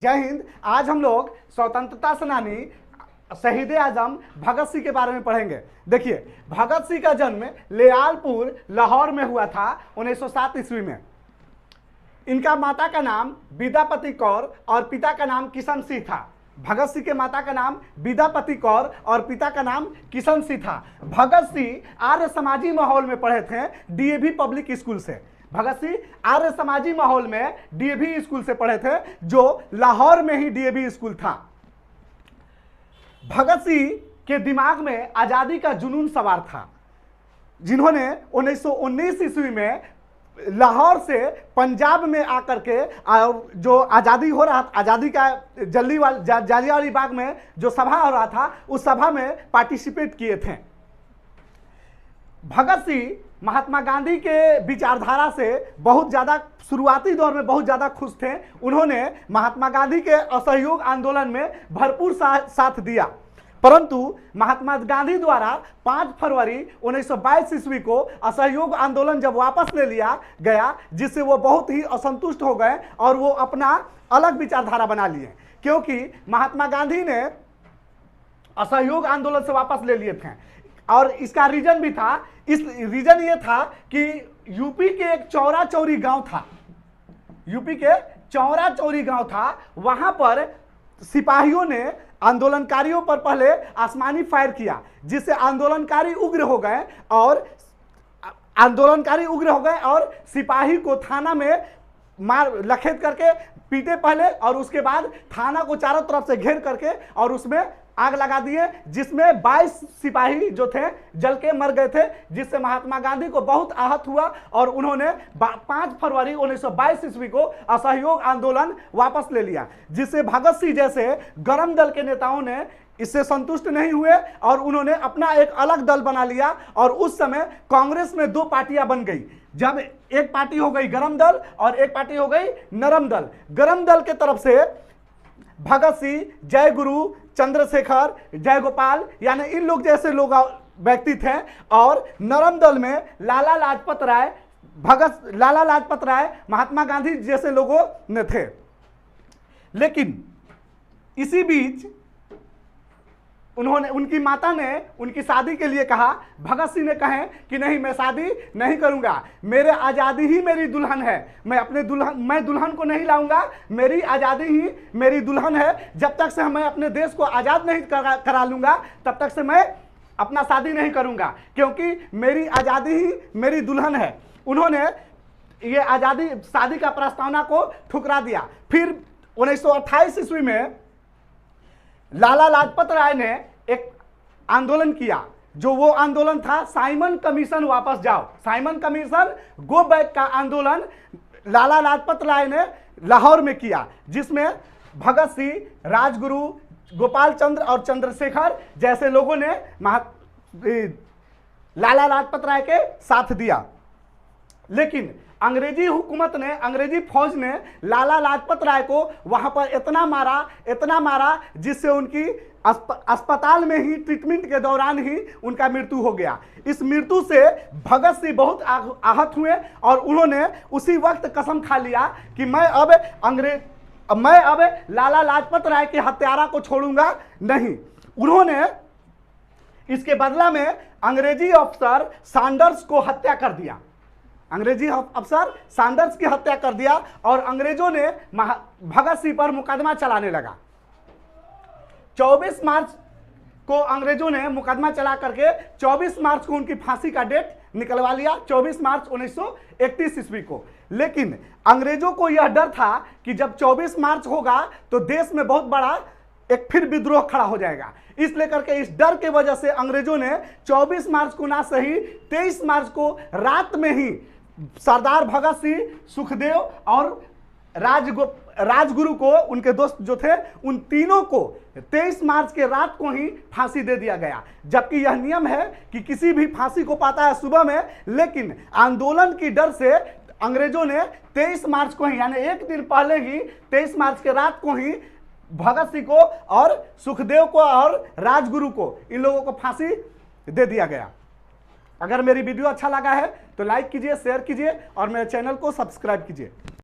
जय हिंद। आज हम लोग स्वतंत्रता सेनानी शहीद आजम भगत सिंह के बारे में पढ़ेंगे। देखिए, भगत सिंह का जन्म लियालपुर लाहौर में हुआ था 1907 ईस्वी में। इनका माता का नाम विद्यापति कौर और पिता का नाम किशन सिंह था। भगत सिंह के माता का नाम विद्यापति कौर और पिता का नाम किशन सिंह था। भगत सिंह आर्य समाजी माहौल में पढ़े थे डीएवी पब्लिक स्कूल से। भगत सिंह आर्य समाजी माहौल में डीएवी स्कूल से पढ़े थे, जो लाहौर में ही डीएवी स्कूल था। भगत सिंह के दिमाग में आजादी का जुनून सवार था, जिन्होंने 1919 ईस्वी में लाहौर से पंजाब में आकर के और जो आज़ादी हो रहा था, आज़ादी का जालियांवाला बाग में जो सभा हो रहा था, उस सभा में पार्टिसिपेट किए थे। भगत सिंह महात्मा गांधी के विचारधारा से बहुत ज़्यादा शुरुआती दौर में बहुत ज़्यादा खुश थे। उन्होंने महात्मा गांधी के असहयोग आंदोलन में भरपूर साथ दिया, परंतु महात्मा गांधी द्वारा 5 फरवरी 1922 ईस्वी को असहयोग आंदोलन जब वापस ले लिया गया, जिससे वो बहुत ही असंतुष्ट हो गए और वो अपना अलग विचारधारा बना लिए, क्योंकि महात्मा गांधी ने असहयोग आंदोलन से वापस ले लिए थे। और इसका रीजन भी था, इस रीजन ये था कि यूपी के एक चौरा चौरी गांव था, यूपी के चौरा चौरी गांव था, वहां पर सिपाहियों ने आंदोलनकारियों पर पहले आसमानी फायर किया, जिससे आंदोलनकारी उग्र हो गए और सिपाही को थाना में मार लखेत करके पीटे पहले, और उसके बाद थाना को चारों तरफ से घेर करके और उसमें आग लगा दिए, जिसमें 22 सिपाही जो थे जल के मर गए थे, जिससे महात्मा गांधी को बहुत आहत हुआ और उन्होंने 5 फरवरी 1922 ईस्वी को असहयोग आंदोलन वापस ले लिया, जिससे भगत सिंह जैसे गरम दल के नेताओं ने इससे संतुष्ट नहीं हुए और उन्होंने अपना एक अलग दल बना लिया। और उस समय कांग्रेस में 2 पार्टियां बन गई, जब एक पार्टी हो गई गरम दल और एक पार्टी हो गई नरम दल। गरम दल के तरफ से भगत सिंह, जय गुरु, चंद्रशेखर, जय गोपाल, यानी इन लोग जैसे लोग व्यक्ति थे, और नरम दल में लाला लाजपत राय, महात्मा गांधी जैसे लोगों ने थे। लेकिन इसी बीच उनकी माता ने उनकी शादी के लिए कहा। भगत सिंह ने कहे कि नहीं, मैं शादी नहीं करूंगा, मेरे आज़ादी ही मेरी दुल्हन है, मैं दुल्हन को नहीं लाऊंगा, मेरी आज़ादी ही मेरी दुल्हन है। जब तक से मैं अपने देश को आज़ाद नहीं करा लूंगा, तब तक से मैं अपना शादी नहीं करूंगा, क्योंकि मेरी आज़ादी ही मेरी दुल्हन है। उन्होंने ये आज़ादी शादी का प्रस्तावना को ठुकरा दिया। फिर 1928 ईस्वी में लाला लाजपत राय ने एक आंदोलन किया, जो वो आंदोलन था साइमन कमीशन वापस जाओ, साइमन कमीशन गो बैक का आंदोलन लाला लाजपत राय ने लाहौर में किया, जिसमें भगत सिंह, राजगुरु, गोपाल चंद्र और चंद्रशेखर जैसे लोगों ने लाला लाजपत राय के साथ दिया। लेकिन अंग्रेजी हुकूमत ने, अंग्रेजी फौज ने लाला लाजपत राय को वहां पर इतना मारा जिससे उनकी अस्पताल में ही ट्रीटमेंट के दौरान ही उनका मृत्यु हो गया। इस मृत्यु से भगत सिंह बहुत आहत हुए और उन्होंने उसी वक्त कसम खा लिया कि मैं अब लाला लाजपत राय के हत्यारा को छोड़ूंगा नहीं। उन्होंने इसके बदला में अंग्रेजी अफसर सैंडर्स को हत्या कर दिया, अंग्रेजी अफसर सैंडर्स की हत्या कर दिया, और अंग्रेजों ने भगत सिंह पर मुकदमा चलाने लगा। 24 मार्च को अंग्रेजों ने मुकदमा चला करके 24 मार्च को उनकी फांसी का डेट निकलवा लिया, 24 मार्च 1931 ईस्वी को। लेकिन अंग्रेजों को यह डर था कि जब 24 मार्च होगा तो देश में बहुत बड़ा एक फिर विद्रोह खड़ा हो जाएगा, इसलिए करके इस डर के वजह से अंग्रेजों ने 24 मार्च को ना सही 23 मार्च को रात में ही सरदार भगत सिंह, सुखदेव और राजगुरु को, उनके दोस्त जो थे, उन तीनों को 23 मार्च के रात को ही फांसी दे दिया गया। जबकि यह नियम है कि किसी भी फांसी को पाता है सुबह में, लेकिन आंदोलन की डर से अंग्रेजों ने 23 मार्च को ही, यानी एक दिन पहले ही 23 मार्च के रात को ही भगत सिंह को और सुखदेव को और राजगुरु को, इन लोगों को फांसी दे दिया गया। अगर मेरी वीडियो अच्छा लगा है तो लाइक कीजिए, शेयर कीजिए और मेरे चैनल को सब्सक्राइब कीजिए।